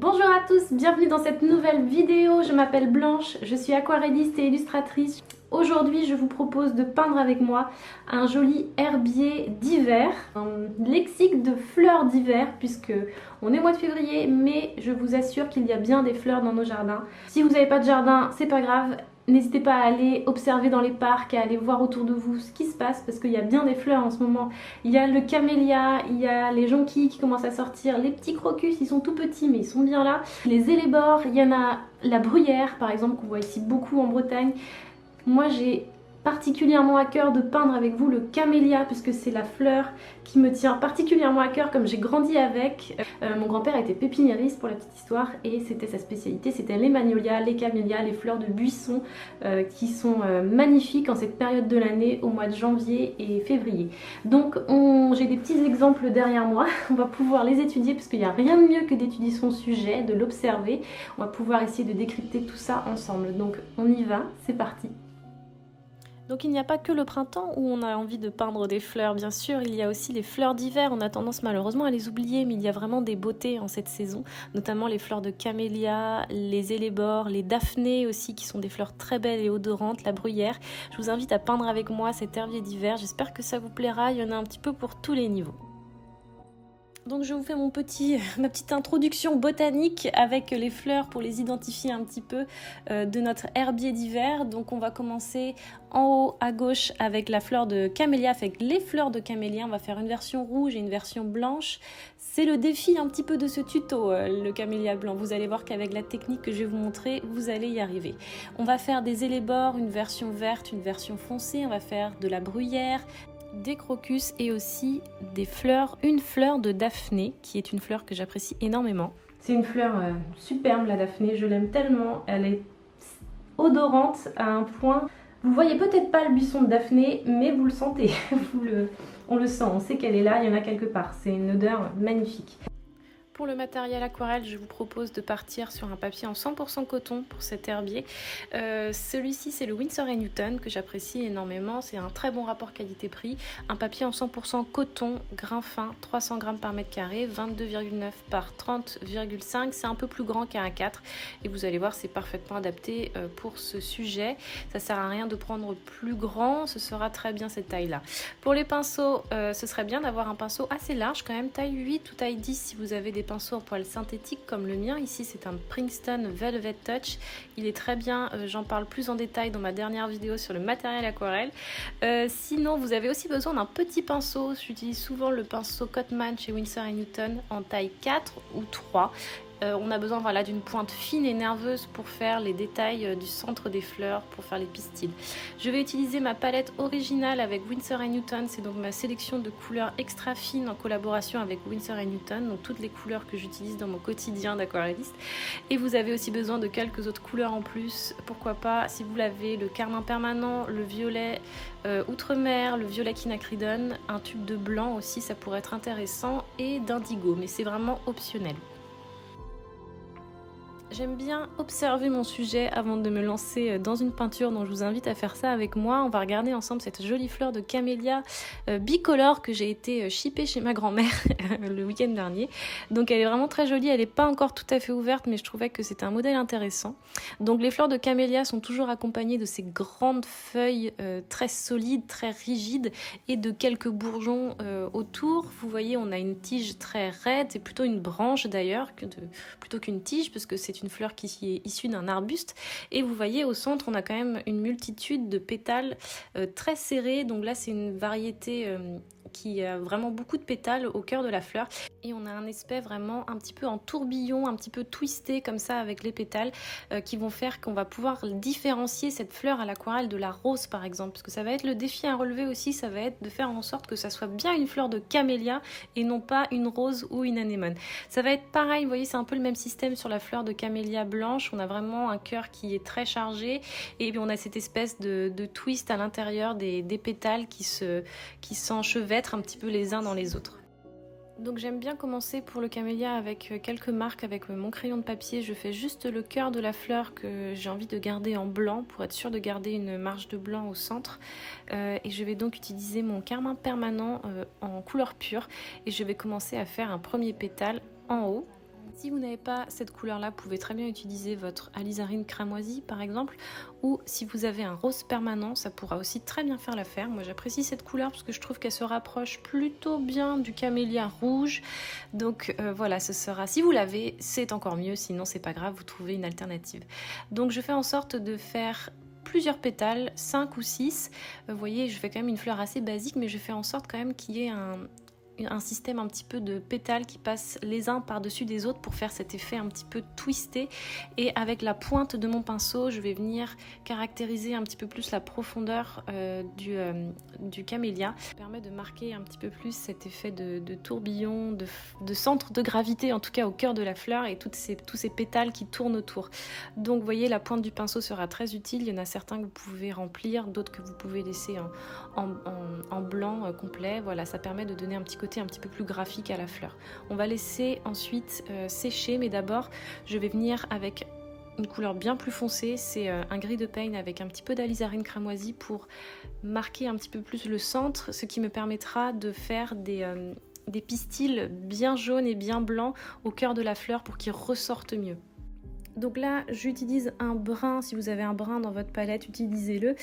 Bonjour à tous, bienvenue dans cette nouvelle vidéo. Je m'appelle Blanche, je suis aquarelliste et illustratrice. Aujourd'hui, je vous propose de peindre avec moi un joli herbier d'hiver, un lexique de fleurs d'hiver, puisque on est au mois de février, mais je vous assure qu'il y a bien des fleurs dans nos jardins. Si vous n'avez pas de jardin, c'est pas grave. N'hésitez pas à aller observer dans les parcs, à aller voir autour de vous ce qui se passe parce qu'il y a bien des fleurs en ce moment. Il y a le camélia, il y a les jonquilles qui commencent à sortir, les petits crocus, ils sont tout petits mais ils sont bien là. Les élébores, il y en a la bruyère par exemple qu'on voit ici beaucoup en Bretagne. Moi j'ai particulièrement à cœur de peindre avec vous le camélia puisque c'est la fleur qui me tient particulièrement à cœur comme j'ai grandi avec. Mon grand-père était pépiniériste pour la petite histoire et c'était sa spécialité, c'était les magnolias, les camélias, les fleurs de buisson qui sont magnifiques en cette période de l'année au mois de janvier et février. Donc j'ai des petits exemples derrière moi, on va pouvoir les étudier parce qu'il n'y a rien de mieux que d'étudier son sujet, de l'observer. On va pouvoir essayer de décrypter tout ça ensemble. Donc on y va, c'est parti. Donc il n'y a pas que le printemps où on a envie de peindre des fleurs, bien sûr, il y a aussi les fleurs d'hiver, on a tendance malheureusement à les oublier, mais il y a vraiment des beautés en cette saison, notamment les fleurs de camélia, les élébores, les daphnées aussi, qui sont des fleurs très belles et odorantes, la bruyère. Je vous invite à peindre avec moi cet herbier d'hiver, j'espère que ça vous plaira, il y en a un petit peu pour tous les niveaux. Donc je vous fais ma petite introduction botanique avec les fleurs pour les identifier un petit peu de notre herbier d'hiver. Donc on va commencer en haut à gauche avec la fleur de camélia, avec les fleurs de camélia. On va faire une version rouge et une version blanche. C'est le défi un petit peu de ce tuto, le camélia blanc. Vous allez voir qu'avec la technique que je vais vous montrer, vous allez y arriver. On va faire des élébores, une version verte, une version foncée. On va faire de la bruyère, des crocus et aussi des fleurs, une fleur de daphné qui est une fleur que j'apprécie énormément. C'est une fleur superbe la daphné, je l'aime tellement, elle est odorante à un point. Vous voyez peut-être pas le buisson de daphné mais vous le sentez, on le sent, on sait qu'elle est là, il y en a quelque part, c'est une odeur magnifique. Pour le matériel aquarelle, je vous propose de partir sur un papier en 100% coton pour cet herbier. Celui-ci, c'est le Winsor & Newton que j'apprécie énormément. C'est un très bon rapport qualité-prix. Un papier en 100% coton, grain fin, 300 grammes par mètre carré, 22,9 par 30,5. C'est un peu plus grand qu'un A4. Et vous allez voir, c'est parfaitement adapté pour ce sujet. Ça sert à rien de prendre plus grand, ce sera très bien cette taille-là. Pour les pinceaux, ce serait bien d'avoir un pinceau assez large, quand même taille 8 ou taille 10 si vous avez des pinceaux en poils synthétiques comme le mien. Ici c'est un Princeton Velvet Touch, il est très bien, j'en parle plus en détail dans ma dernière vidéo sur le matériel aquarelle. Sinon vous avez aussi besoin d'un petit pinceau, j'utilise souvent le pinceau Cotman chez Winsor & Newton en taille 4 ou 3. On a besoin voilà, d'une pointe fine et nerveuse pour faire les détails du centre des fleurs, pour faire les pistils. Je vais utiliser ma palette originale avec Winsor & Newton, c'est donc ma sélection de couleurs extra fines en collaboration avec Winsor & Newton, donc toutes les couleurs que j'utilise dans mon quotidien d'aquarelliste. Et vous avez aussi besoin de quelques autres couleurs en plus, pourquoi pas, si vous l'avez, le carmin permanent, le violet Outremer, le violet quinacridone, un tube de blanc aussi, ça pourrait être intéressant, et d'indigo, mais c'est vraiment optionnel. J'aime bien observer mon sujet avant de me lancer dans une peinture, donc je vous invite à faire ça avec moi. On va regarder ensemble cette jolie fleur de camélia bicolore que j'ai été shippée chez ma grand-mère le week-end dernier. Donc elle est vraiment très jolie, elle n'est pas encore tout à fait ouverte, mais je trouvais que c'était un modèle intéressant. Donc les fleurs de camélia sont toujours accompagnées de ces grandes feuilles très solides, très rigides et de quelques bourgeons autour. Vous voyez, on a une tige très raide, c'est plutôt une branche d'ailleurs, plutôt qu'une tige, parce que c'est une fleur qui est issue d'un arbuste. Et vous voyez au centre on a quand même une multitude de pétales très serrés, donc là c'est une variété qui a vraiment beaucoup de pétales au cœur de la fleur et on a un aspect vraiment un petit peu en tourbillon, un petit peu twisté comme ça avec les pétales qui vont faire qu'on va pouvoir différencier cette fleur à l'aquarelle de la rose par exemple, parce que ça va être le défi à relever aussi, ça va être de faire en sorte que ça soit bien une fleur de camélia et non pas une rose ou une anémone. Ça va être pareil, vous voyez, c'est un peu le même système sur la fleur de camélia blanche, on a vraiment un cœur qui est très chargé et puis on a cette espèce de twist à l'intérieur des pétales qui s'enchevêtrent un petit peu les uns dans les autres. Donc j'aime bien commencer pour le camélia avec quelques marques avec mon crayon de papier. Je fais juste le cœur de la fleur que j'ai envie de garder en blanc pour être sûre de garder une marge de blanc au centre. Et je vais donc utiliser mon carmin permanent en couleur pure et je vais commencer à faire un premier pétale en haut. Si vous n'avez pas cette couleur-là, vous pouvez très bien utiliser votre alizarine cramoisie par exemple, ou si vous avez un rose permanent, ça pourra aussi très bien faire l'affaire. Moi j'apprécie cette couleur parce que je trouve qu'elle se rapproche plutôt bien du camélia rouge. Donc voilà, ce sera, si vous l'avez, c'est encore mieux, sinon c'est pas grave, vous trouvez une alternative. Donc je fais en sorte de faire plusieurs pétales, 5 ou 6. Vous voyez, je fais quand même une fleur assez basique, mais je fais en sorte quand même qu'il y ait un système un petit peu de pétales qui passent les uns par-dessus des autres pour faire cet effet un petit peu twisté. Et avec la pointe de mon pinceau, je vais venir caractériser un petit peu plus la profondeur du camélia. Ça permet de marquer un petit peu plus cet effet de tourbillon, de centre de gravité, en tout cas au cœur de la fleur, et tous ces pétales qui tournent autour. Donc vous voyez, la pointe du pinceau sera très utile. Il y en a certains que vous pouvez remplir, d'autres que vous pouvez laisser en blanc complet. Voilà, ça permet de donner un petit côté un petit peu plus graphique à la fleur. On va laisser ensuite sécher, mais d'abord je vais venir avec une couleur bien plus foncée, c'est un gris de pain avec un petit peu d'alizarine cramoisie pour marquer un petit peu plus le centre, ce qui me permettra de faire des pistils bien jaunes et bien blancs au cœur de la fleur pour qu'ils ressortent mieux. Donc là, j'utilise un brun, si vous avez un brun dans votre palette, utilisez-le,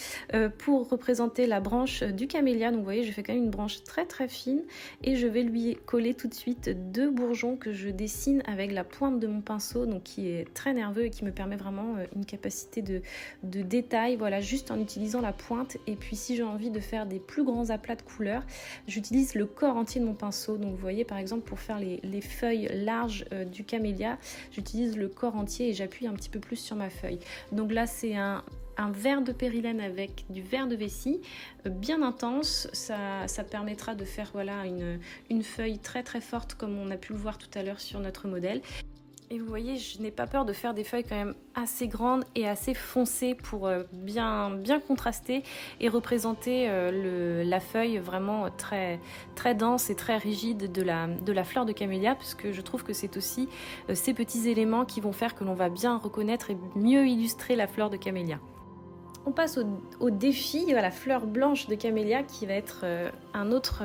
pour représenter la branche du camélia. Donc vous voyez, je fais quand même une branche très très fine et je vais lui coller tout de suite 2 bourgeons que je dessine avec la pointe de mon pinceau, donc qui est très nerveux et qui me permet vraiment une capacité de détail, voilà, juste en utilisant la pointe. Et puis si j'ai envie de faire des plus grands aplats de couleurs, j'utilise le corps entier de mon pinceau. Donc vous voyez, par exemple, pour faire les feuilles larges du camélia, j'utilise le corps entier et j'appuie un petit peu plus sur ma feuille. Donc là c'est un vert de périlène avec du vert de vessie bien intense. Ça permettra de faire voilà une feuille très très forte comme on a pu le voir tout à l'heure sur notre modèle. Et vous voyez, je n'ai pas peur de faire des feuilles quand même assez grandes et assez foncées pour bien contraster et représenter la feuille vraiment très, très dense et très rigide de la fleur de camélia, parce que je trouve que c'est aussi ces petits éléments qui vont faire que l'on va bien reconnaître et mieux illustrer la fleur de camélia. On passe au défi à la fleur blanche de camélia qui va être un autre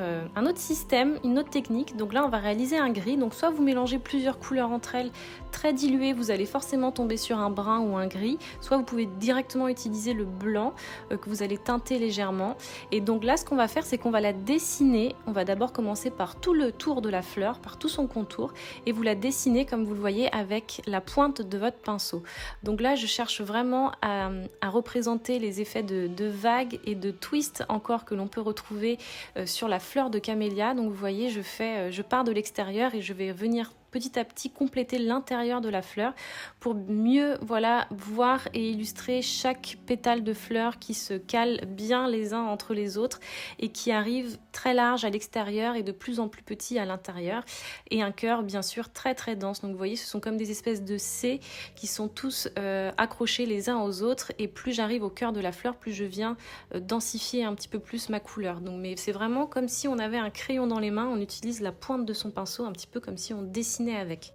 système, une autre technique. Donc là on va réaliser un gris, donc soit vous mélangez plusieurs couleurs entre elles très diluées, vous allez forcément tomber sur un brun ou un gris, soit vous pouvez directement utiliser le blanc que vous allez teinter légèrement. Et donc là ce qu'on va faire, c'est qu'on va la dessiner. On va d'abord commencer par tout le tour de la fleur, par tout son contour, et vous la dessinez comme vous le voyez avec la pointe de votre pinceau. Donc là je cherche vraiment à représenter les effets de vagues et de twist encore que l'on peut retrouver sur la fleur de camélia. Donc vous voyez, je pars de l'extérieur et je vais venir petit à petit compléter l'intérieur de la fleur pour mieux voilà voir et illustrer chaque pétale de fleur qui se cale bien les uns entre les autres et qui arrive très large à l'extérieur et de plus en plus petit à l'intérieur, et un cœur bien sûr très très dense. Donc vous voyez, ce sont comme des espèces de C qui sont tous accrochés les uns aux autres, et plus j'arrive au cœur de la fleur, plus je viens densifier un petit peu plus ma couleur. Donc mais c'est vraiment comme si on avait un crayon dans les mains, on utilise la pointe de son pinceau un petit peu comme si on dessinait avec.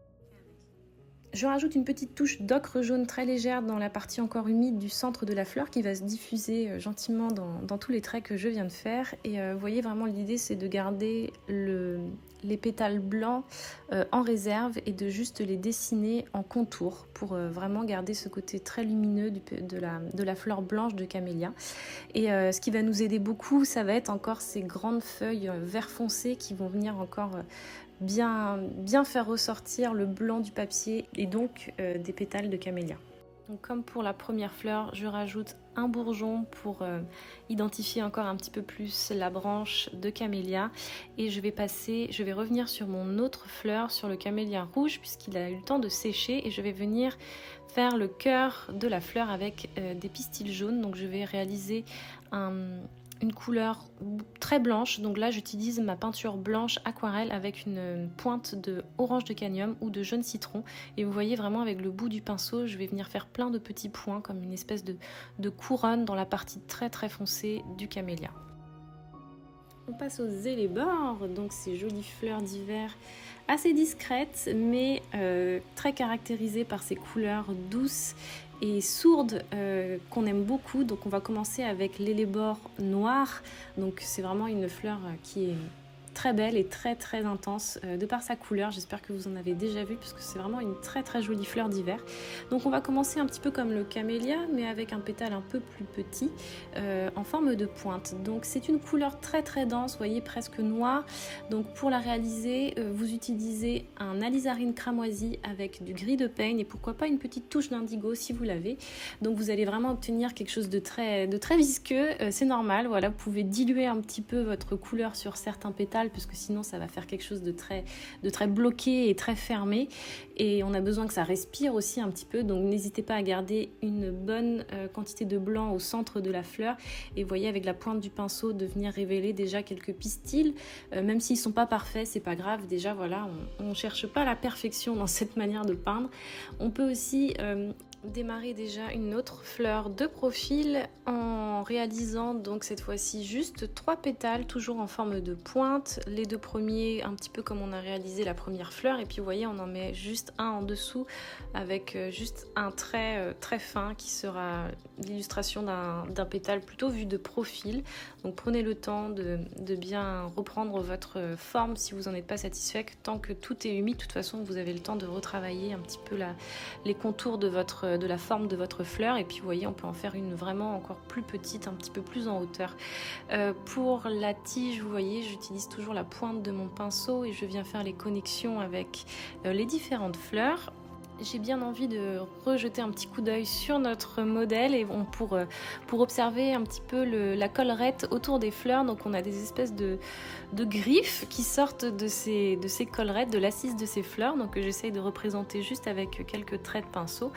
Je rajoute une petite touche d'ocre jaune très légère dans la partie encore humide du centre de la fleur qui va se diffuser gentiment dans tous les traits que je viens de faire. Et vous voyez, vraiment l'idée c'est de garder les pétales blancs en réserve et de juste les dessiner en contour pour vraiment garder ce côté très lumineux de la fleur blanche de camélia. Et ce qui va nous aider beaucoup, ça va être encore ces grandes feuilles vert foncé qui vont venir encore bien faire ressortir le blanc du papier et donc des pétales de camélia. Donc comme pour la première fleur, je rajoute un bourgeon pour identifier encore un petit peu plus la branche de camélia, et je vais revenir sur mon autre fleur, sur le camélia rouge, puisqu'il a eu le temps de sécher, et je vais venir faire le cœur de la fleur avec des pistils jaunes. Donc je vais réaliser une couleur très blanche. Donc là j'utilise ma peinture blanche aquarelle avec une pointe de orange de cadmium ou de jaune citron, et vous voyez vraiment avec le bout du pinceau je vais venir faire plein de petits points comme une espèce de couronne dans la partie très très foncée du camélia. On passe aux élébores, donc ces jolies fleurs d'hiver assez discrètes mais très caractérisées par ces couleurs douces et sourdes qu'on aime beaucoup. Donc on va commencer avec l'élébore noir. Donc c'est vraiment une fleur qui est très belle et très intense de par sa couleur. J'espère que vous en avez déjà vu parce que c'est vraiment une très jolie fleur d'hiver. Donc on va commencer un petit peu comme le camélia mais avec un pétale un peu plus petit en forme de pointe. Donc c'est une couleur très dense, vous voyez, presque noire. Donc pour la réaliser, vous utilisez un alizarine cramoisi avec du gris de peigne et pourquoi pas une petite touche d'indigo si vous l'avez. Donc vous allez vraiment obtenir quelque chose de très visqueux, c'est normal. Voilà, vous pouvez diluer un petit peu votre couleur sur certains pétales parce que sinon ça va faire quelque chose de très bloqué et très fermé et on a besoin que ça respire aussi un petit peu, donc n'hésitez pas à garder une bonne quantité de blanc au centre de la fleur et vous voyez avec la pointe du pinceau de venir révéler déjà quelques pistils, même s'ils sont pas parfaits, c'est pas grave, déjà voilà, on cherche pas la perfection dans cette manière de peindre. On peut aussi démarrer déjà une autre fleur de profil en réalisant donc cette fois-ci juste 3 pétales toujours en forme de pointe, les 2 premiers un petit peu comme on a réalisé la première fleur et puis vous voyez on en met juste un en dessous avec juste un trait très fin qui sera l'illustration d'un pétale plutôt vu de profil. Donc prenez le temps de bien reprendre votre forme si vous n'en êtes pas satisfait. Tant que tout est humide, de toute façon vous avez le temps de retravailler un petit peu les contours de la forme de votre fleur et puis vous voyez on peut en faire une vraiment encore plus petite, un petit peu plus en hauteur. Pour la tige, vous voyez j'utilise toujours la pointe de mon pinceau et je viens faire les connexions avec les différentes fleurs. J'ai bien envie de rejeter un petit coup d'œil sur notre modèle et pour observer un petit peu la collerette autour des fleurs. Donc on a des espèces de griffes qui sortent de ces collerettes, de l'assise de ces fleurs, donc que j'essaye de représenter juste avec quelques traits de pinceau.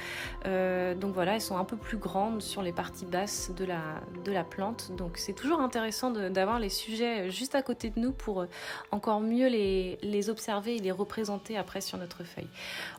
Donc voilà, elles sont un peu plus grandes sur les parties basses de la plante, donc c'est toujours intéressant d'avoir les sujets juste à côté de nous pour encore mieux les observer et les représenter après sur notre feuille.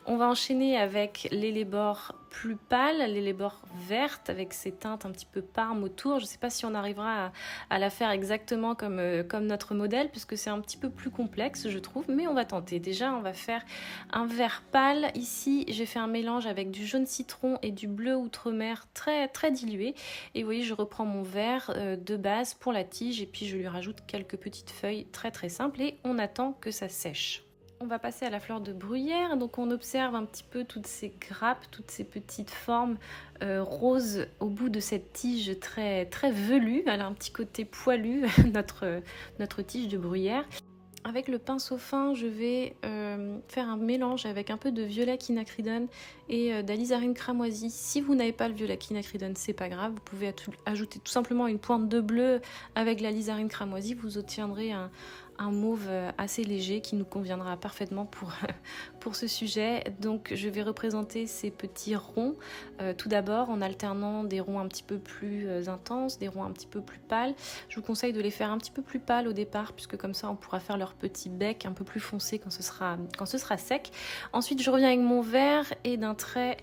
On va enchaîner avec l'ellébore plus pâle, l'ellébore verte avec ses teintes un petit peu parme autour. Je ne sais pas si on arrivera à la faire exactement comme notre modèle puisque c'est un petit peu plus complexe je trouve, mais on va tenter. Déjà on va faire un vert pâle. Ici j'ai fait un mélange avec du jaune citron et du bleu outremer très dilué et vous voyez je reprends mon vert de base pour la tige et puis je lui rajoute quelques petites feuilles très simples et on attend que ça sèche. On va passer à la fleur de bruyère, donc on observe un petit peu toutes ces grappes, toutes ces petites formes roses au bout de cette tige très velue. Elle a un petit côté poilu, notre tige de bruyère. Avec le pinceau fin, je vais faire un mélange avec un peu de violet quinacridone et d'alizarine cramoisi. Si vous n'avez pas le violet quinacridone, c'est pas grave, vous pouvez ajouter tout simplement une pointe de bleu avec l'alizarine cramoisi, vous obtiendrez un mauve assez léger qui nous conviendra parfaitement pour ce sujet. Donc je vais représenter ces petits ronds tout d'abord en alternant des ronds un petit peu plus intenses, des ronds un petit peu plus pâles. Je vous conseille de les faire un petit peu plus pâles au départ puisque comme ça on pourra faire leur petit bec un peu plus foncé quand ce sera sec. Ensuite je reviens avec mon vert et d'un trait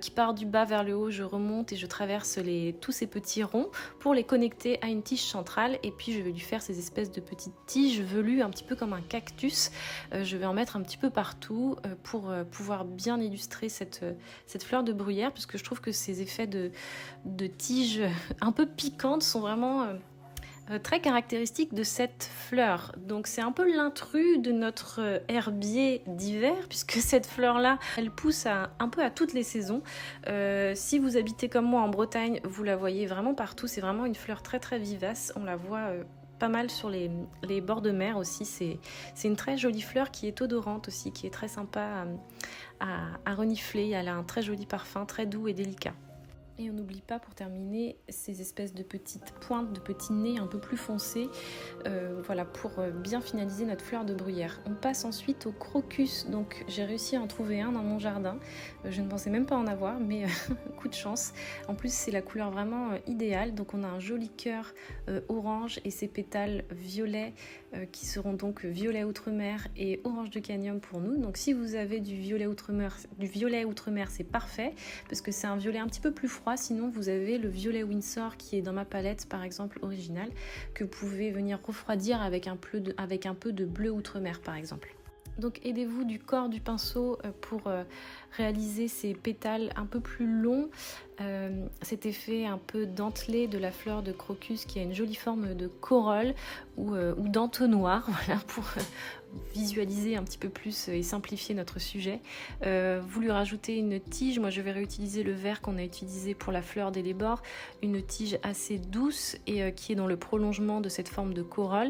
qui part du bas vers le haut, je remonte et je traverse tous ces petits ronds pour les connecter à une tige centrale et puis je vais lui faire ces espèces de petites tiges velues un petit peu comme un cactus. Je vais en mettre un petit peu partout pour pouvoir bien illustrer cette fleur de bruyère puisque je trouve que ces effets de tiges un peu piquantes sont vraiment très caractéristique de cette fleur. Donc c'est un peu l'intrus de notre herbier d'hiver puisque cette fleur là elle pousse un peu à toutes les saisons. Si vous habitez comme moi en Bretagne, vous la voyez vraiment partout, c'est vraiment une fleur très vivace, on la voit pas mal sur les bords de mer aussi. C'est une très jolie fleur qui est odorante aussi, qui est très sympa à renifler. Elle a un très joli parfum, très doux et délicat. Et on n'oublie pas pour terminer ces espèces de petites pointes, de petits nez un peu plus foncés, voilà, pour bien finaliser notre fleur de bruyère. On passe ensuite au crocus, donc j'ai réussi à en trouver un dans mon jardin, je ne pensais même pas en avoir, mais coup de chance. En plus c'est la couleur vraiment idéale, donc on a un joli cœur orange et ses pétales violets qui seront donc violet outremer et orange de cadmium pour nous. Donc si vous avez du violet outremer c'est parfait, parce que c'est un violet un petit peu plus froid. Sinon vous avez le violet Winsor qui est dans ma palette par exemple originale, que vous pouvez venir refroidir avec un peu de bleu outremer par exemple. Donc aidez-vous du corps du pinceau pour réaliser ces pétales un peu plus longs, cet effet un peu dentelé de la fleur de crocus qui a une jolie forme de corolle ou d'entonnoir, voilà, pour visualiser un petit peu plus et simplifier notre sujet. Vous lui rajoutez une tige, moi je vais réutiliser le vert qu'on a utilisé pour la fleur d'Hellebore, une tige assez douce et qui est dans le prolongement de cette forme de corolle,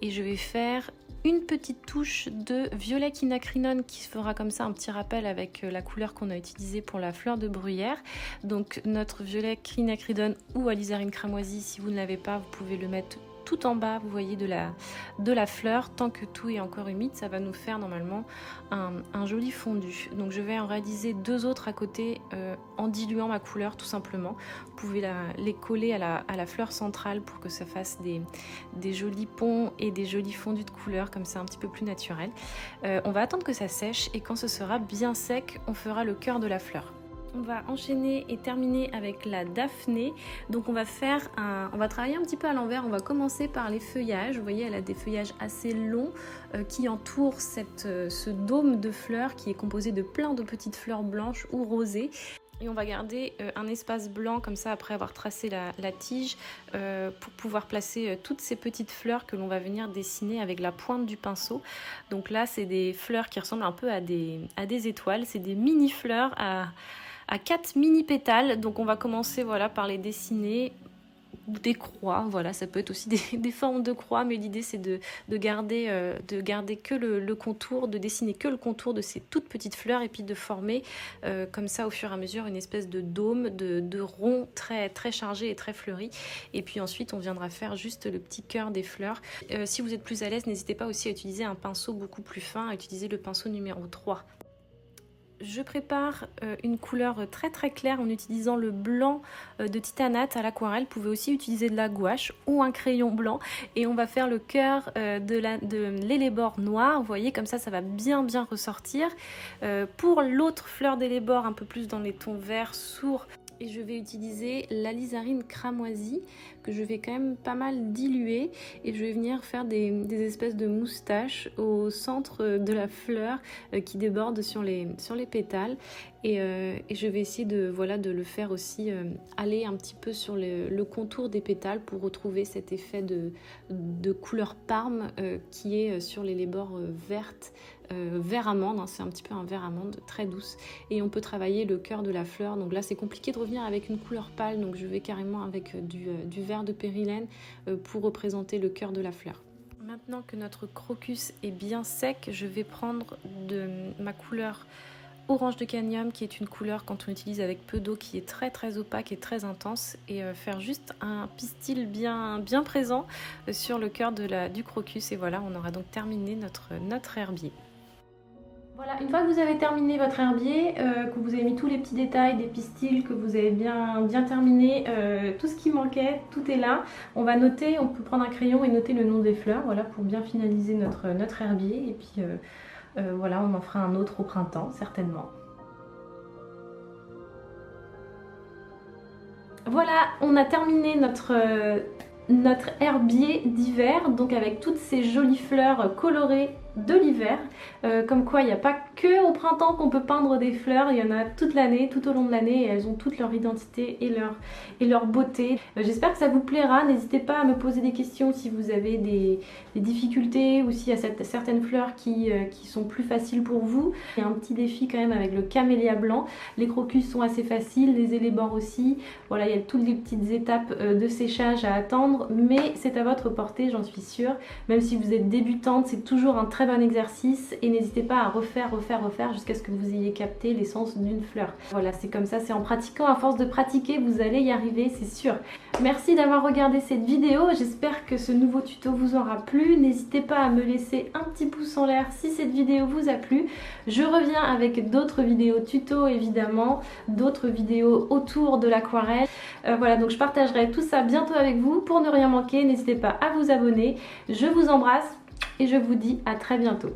et je vais faire une petite touche de violet quinacridone qui fera comme ça un petit rappel avec la couleur qu'on a utilisée pour la fleur de bruyère. Donc notre violet quinacridone ou alizarine cramoisie, si vous ne l'avez pas, vous pouvez le mettre tout en bas, vous voyez, de la fleur. Tant que tout est encore humide, ça va nous faire normalement un joli fondu. Donc je vais en réaliser deux autres à côté en diluant ma couleur tout simplement. Vous pouvez les coller à la fleur centrale pour que ça fasse des jolis ponts et des jolis fondus de couleur comme ça un petit peu plus naturel. On va attendre que ça sèche et quand ce sera bien sec, on fera le cœur de la fleur. On va enchaîner et terminer avec la Daphné. Donc on va travailler un petit peu à l'envers. On va commencer par les feuillages. Vous voyez, elle a des feuillages assez longs qui entourent ce dôme de fleurs qui est composé de plein de petites fleurs blanches ou rosées. Et on va garder un espace blanc comme ça après avoir tracé la tige pour pouvoir placer toutes ces petites fleurs que l'on va venir dessiner avec la pointe du pinceau. Donc là, c'est des fleurs qui ressemblent un peu à des étoiles. C'est des mini fleurs à 4 mini pétales. Donc on va commencer, voilà, par les dessiner, ou des croix, voilà, ça peut être aussi des formes de croix, mais l'idée c'est de garder que le contour, de dessiner que le contour de ces toutes petites fleurs et puis de former comme ça au fur et à mesure une espèce de dôme, de rond très, très chargé et très fleuri. Et puis ensuite on viendra faire juste le petit cœur des fleurs. Si vous êtes plus à l'aise, n'hésitez pas aussi à utiliser un pinceau beaucoup plus fin, à utiliser le pinceau numéro 3. Je prépare une couleur très très claire en utilisant le blanc de titanate à l'aquarelle. Vous pouvez aussi utiliser de la gouache ou un crayon blanc et on va faire le cœur de l'Hellebore noir. Vous voyez, comme ça va bien ressortir. Pour l'autre fleur d'Hellebore, un peu plus dans les tons verts sourds, et je vais utiliser l'alizarine cramoisie que je vais quand même pas mal diluer et je vais venir faire des espèces de moustaches au centre de la fleur qui déborde sur les pétales et je vais essayer de le faire aussi aller un petit peu sur le contour des pétales pour retrouver cet effet de couleur parme qui est sur l'Hellebore verte. Vert amande, hein, c'est un petit peu un vert amande très douce et on peut travailler le cœur de la fleur. Donc là c'est compliqué de revenir avec une couleur pâle, donc je vais carrément avec du vert de périlène pour représenter le cœur de la fleur. Maintenant que notre crocus est bien sec, je vais prendre de ma couleur orange de cadmium qui est une couleur quand on utilise avec peu d'eau qui est très très opaque et très intense et faire juste un pistil bien présent sur le cœur du crocus et voilà, on aura donc terminé notre herbier. Voilà, une fois que vous avez terminé votre herbier, que vous avez mis tous les petits détails des pistils, que vous avez bien terminé, tout ce qui manquait, tout est là. On va noter, on peut prendre un crayon et noter le nom des fleurs, voilà, pour bien finaliser notre herbier. Et puis voilà, on en fera un autre au printemps, certainement. Voilà, on a terminé notre herbier d'hiver, donc avec toutes ces jolies fleurs colorées de l'hiver, comme quoi il n'y a pas que au printemps qu'on peut peindre des fleurs, il y en a toute l'année, tout au long de l'année, et elles ont toute leur identité et leur beauté. J'espère que ça vous plaira, n'hésitez pas à me poser des questions si vous avez des difficultés ou s'il y a certaines fleurs qui sont plus faciles pour vous. Il y a un petit défi quand même avec le camélia blanc, les crocus sont assez faciles, les Hellebore aussi, voilà, il y a toutes les petites étapes de séchage à attendre, mais c'est à votre portée, j'en suis sûre. Même si vous êtes débutante, c'est toujours un très bon exercice et n'hésitez pas à refaire jusqu'à ce que vous ayez capté l'essence d'une fleur. Voilà, c'est comme ça, c'est en pratiquant, à force de pratiquer, vous allez y arriver, c'est sûr. Merci d'avoir regardé cette vidéo, j'espère que ce nouveau tuto vous aura plu. N'hésitez pas à me laisser un petit pouce en l'air si cette vidéo vous a plu. Je reviens avec d'autres vidéos tuto évidemment, d'autres vidéos autour de l'aquarelle. Voilà, donc je partagerai tout ça bientôt avec vous. Pour ne rien manquer, n'hésitez pas à vous abonner. Je vous embrasse et je vous dis à très bientôt.